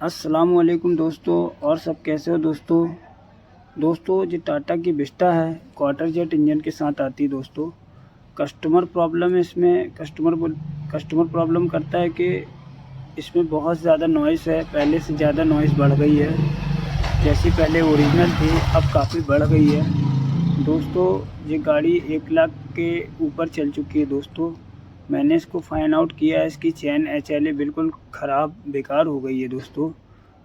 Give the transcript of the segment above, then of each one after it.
अस्सलामुअलैकुम दोस्तों। और सब कैसे हो दोस्तों जो टाटा की विस्टा है क्वार्टर जेट इंजन के साथ आती है दोस्तों। कस्टमर प्रॉब्लम है इसमें। कस्टमर प्रॉब्लम करता है कि इसमें बहुत ज़्यादा नॉइज़ है, पहले से ज़्यादा नॉइज़ बढ़ गई है। जैसी पहले ओरिजिनल थी अब काफ़ी बढ़ गई है दोस्तों। ये गाड़ी 1 लाख के ऊपर चल चुकी है दोस्तों। मैंने इसको फाइंड आउट किया है, इसकी चैन HLA बिल्कुल ख़राब बेकार हो गई है दोस्तों।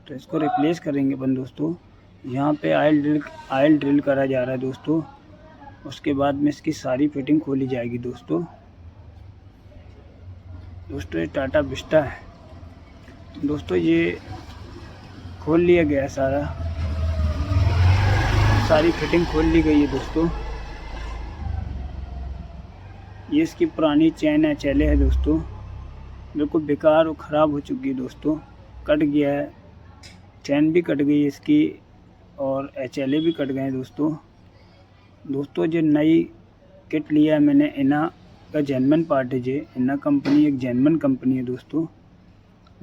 तो इसको रिप्लेस करेंगे अपन दोस्तों। यहाँ पे आयल ड्रिल करा जा रहा है दोस्तों। उसके बाद में इसकी सारी फिटिंग खोली जाएगी दोस्तों। ये टाटा विस्टा है दोस्तों। ये खोल लिया गया है, सारी फिटिंग खोल ली गई है दोस्तों। ये इसकी पुरानी चैन HLA है दोस्तों, बिल्कुल बेकार और ख़राब हो चुकी है दोस्तों। कट गया है, चैन भी कट गई है इसकी और HLA भी कट गए हैं दोस्तों। जो नई किट लिया है मैंने, इना का जेन्युइन पार्ट है। ये इना कंपनी एक जेन्युइन कंपनी है दोस्तों।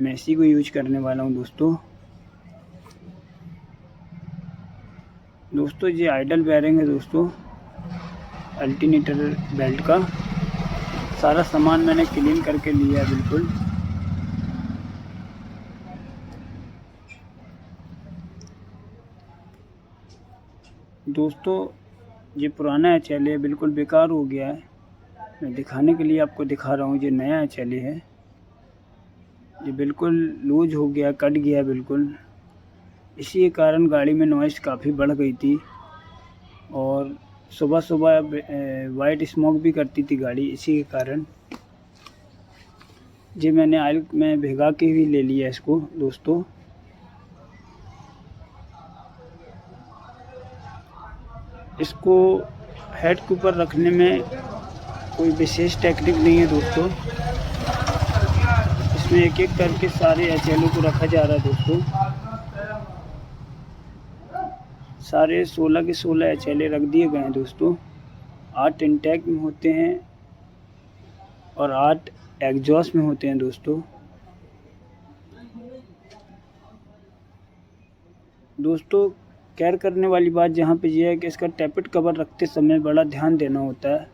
मैं इसी को यूज करने वाला हूँ दोस्तों। ये आइडल बेयरिंग है दोस्तों, अल्टरनेटर बेल्ट का। सारा सामान मैंने क्लीन करके लिया है बिल्कुल। दोस्तों ये पुराना HLA बिल्कुल बेकार हो गया है। मैं दिखाने के लिए आपको दिखा रहा हूँ। ये नया HLA है, ये बिल्कुल लूज हो गया, कट गया बिल्कुल। इसी के कारण गाड़ी में नॉइज़ काफ़ी बढ़ गई थी और सुबह सुबह वाइट स्मोक भी करती थी गाड़ी। इसी के कारण जी मैंने ऑयल में भिगा के भी ले लिया इसको दोस्तों। इसको हेड के ऊपर रखने में कोई विशेष टेक्निक नहीं है दोस्तों। इसमें एक एक करके सारे HLA को रखा जा रहा है दोस्तों। सारे 16 के 16 HLA रख दिए गए हैं दोस्तों। 8 इंटेक में होते हैं और 8 एग्जॉस्ट में होते हैं दोस्तों। केयर करने वाली बात यहाँ पे ये है कि इसका टैपेट कवर रखते समय बड़ा ध्यान देना होता है,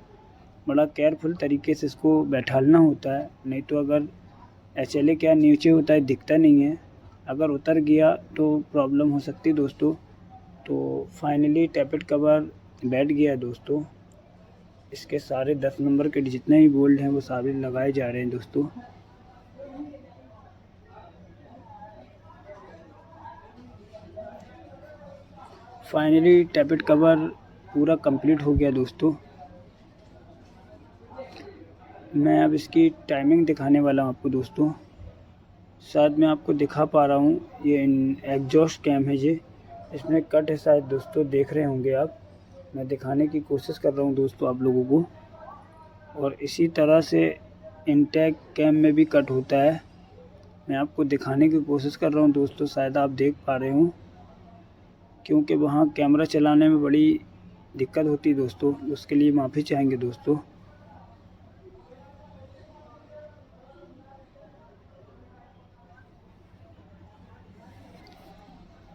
बड़ा केयरफुल तरीके से इसको बैठालना होता है। नहीं तो अगर HLA क्या नीचे होता है दिखता नहीं है, अगर उतर गया तो प्रॉब्लम हो सकती है दोस्तों। तो फाइनली टैपेट कवर बैठ गया दोस्तों। इसके सारे 10 नंबर के जितने भी बोल्ट हैं वो सारे लगाए जा रहे हैं दोस्तों। फाइनली टैपेट कवर पूरा कंप्लीट हो गया दोस्तों। मैं अब इसकी टाइमिंग दिखाने वाला हूँ आपको दोस्तों। शायद मैं आपको दिखा पा रहा हूँ, ये एग्जॉस्ट कैम है। ये इसमें कट है शायद दोस्तों, देख रहे होंगे आप। मैं दिखाने की कोशिश कर रहा हूँ दोस्तों आप लोगों को। और इसी तरह से इंटेक कैम में भी कट होता है। मैं आपको दिखाने की कोशिश कर रहा हूँ दोस्तों, शायद आप देख पा रहे हो, क्योंकि वहाँ कैमरा चलाने में बड़ी दिक्कत होती है दोस्तों। उसके लिए माफ़ी चाहेंगे दोस्तों।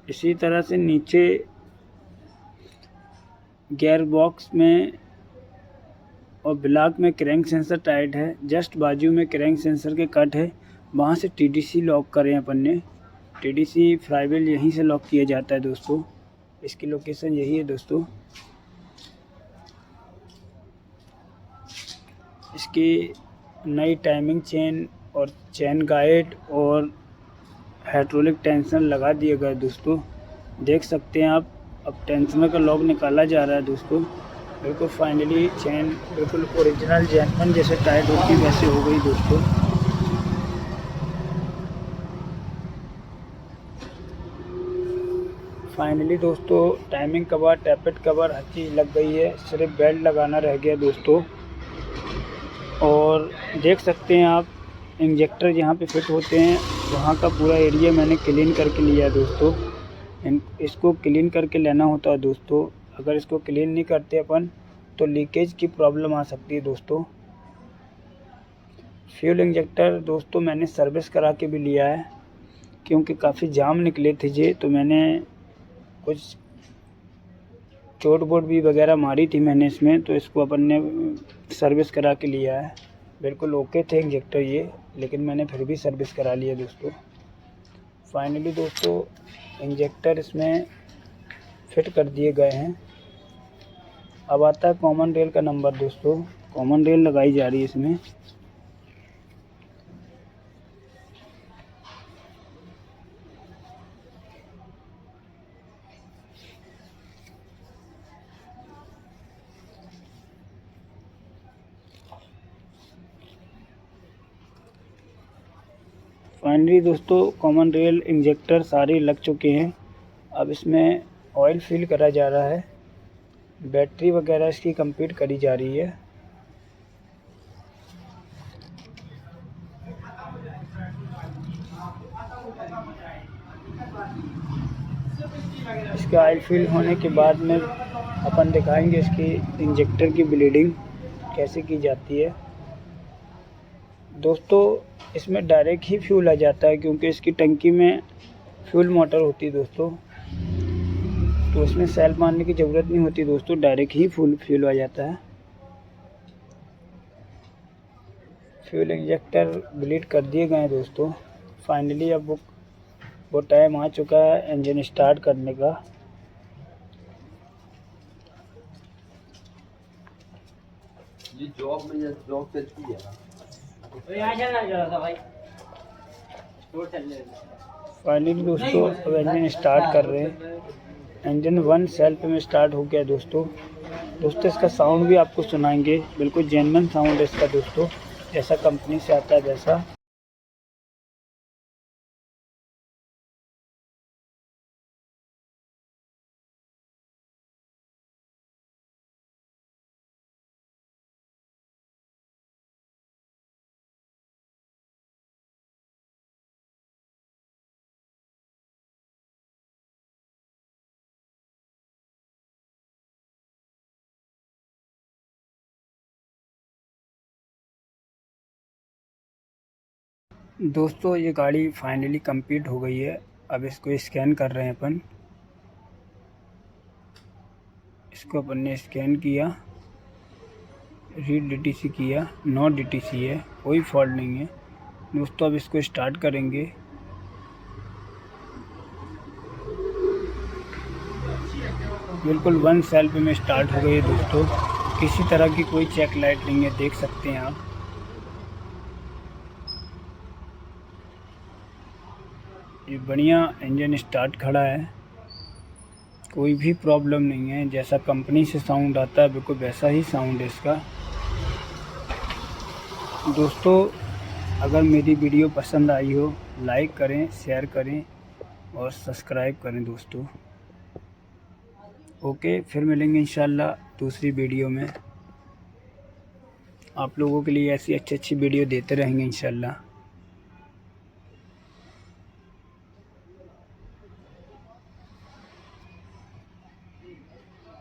इसी तरह से नीचे गियर बॉक्स में और ब्लॉक में क्रैंक सेंसर टाइट है। जस्ट बाजू में क्रैंक सेंसर के कट है, वहाँ से TDC लॉक करें अपन ने। TDC फ्लाईव्हील यहीं से लॉक किया जाता है दोस्तों। इसकी लोकेशन यही है दोस्तों। इसकी नई टाइमिंग चेन और चेन गाइड और हाइड्रोलिक टेंशन लगा दिए गए दोस्तों। देख सकते हैं आप, अब टेंशनर का लॉक निकाला जा रहा है दोस्तों। बिल्कुल फाइनली चेन बिल्कुल ओरिजिनल जेन्युइन जैसे टाइट होती वैसे हो गई दोस्तों। फाइनली दोस्तों टाइमिंग कवर, टैपेट कवर हर चीज़ लग गई है, सिर्फ बेल्ट लगाना रह गया दोस्तों। और देख सकते हैं आप, इंजेक्टर जहाँ पे फिट होते हैं वहाँ का पूरा एरिया मैंने क्लीन करके लिया है दोस्तों। इसको क्लीन करके लेना होता है दोस्तों। अगर इसको क्लीन नहीं करते अपन तो लीकेज की प्रॉब्लम आ सकती है दोस्तों। फ्यूल इंजेक्टर दोस्तों मैंने सर्विस करा के भी लिया है। क्योंकि काफ़ी जाम निकले थे ये, तो मैंने कुछ चोट वोट भी वगैरह मारी थी मैंने इसमें, तो इसको अपन ने सर्विस करा के लिया है। बिल्कुल ओके थे इंजेक्टर ये, लेकिन मैंने फिर भी सर्विस करा लिया दोस्तों। फाइनली दोस्तों इंजेक्टर इसमें फिट कर दिए गए हैं। अब आता है कॉमन रेल का नंबर दोस्तों। कॉमन रेल लगाई जा रही है इसमें। फाइनली दोस्तों कॉमन रेल इंजेक्टर सारे लग चुके हैं। अब इसमें ऑयल फिल करा जा रहा है। बैटरी वगैरह इसकी कंप्लीट करी जा रही है। इसका ऑयल फिल होने के बाद में अपन दिखाएंगे इसकी इंजेक्टर की ब्लीडिंग कैसे की जाती है। दोस्तों इसमें डायरेक्ट ही फ्यूल आ जाता है, क्योंकि इसकी टंकी में फ्यूल मोटर होती है दोस्तों, तो इसमें सेल्फ मारने की ज़रूरत नहीं होती दोस्तों, डायरेक्ट ही फ्यूल आ जाता है। फ्यूल इंजेक्टर ब्लीड कर दिए गए हैं दोस्तों। फाइनली अब वो टाइम आ चुका है इंजन स्टार्ट करने का। ये जॉब चलती है फाइनली दोस्तों अब इंजन स्टार्ट कर रहे हैं। इंजन 1 सेल्फ में स्टार्ट हो गया दोस्तों। इसका साउंड भी आपको सुनाएंगे, बिल्कुल जेन्युइन साउंड है इसका दोस्तों, जैसा कंपनी से आता है वैसा। दोस्तों ये गाड़ी फाइनली कंप्लीट हो गई है। अब इसको स्कैन कर रहे हैं अपन। इसको अपन ने स्कैन किया, रीड DTC किया, नो DTC है, कोई फॉल्ट नहीं है दोस्तों। अब इसको स्टार्ट करेंगे। बिल्कुल 1 सेल्फ में स्टार्ट हो गई है दोस्तों। किसी तरह की कोई चेक लाइट नहीं है, देख सकते हैं आप। ये बढ़िया इंजन स्टार्ट खड़ा है, कोई भी प्रॉब्लम नहीं है। जैसा कंपनी से साउंड आता है बिल्कुल वैसा ही साउंड है इसका। दोस्तों अगर मेरी वीडियो पसंद आई हो लाइक करें, शेयर करें और सब्सक्राइब करें दोस्तों। ओके, फिर मिलेंगे इंशाल्लाह दूसरी वीडियो में। आप लोगों के लिए ऐसी अच्छी वीडियो देते रहेंगे इंशाल्लाह।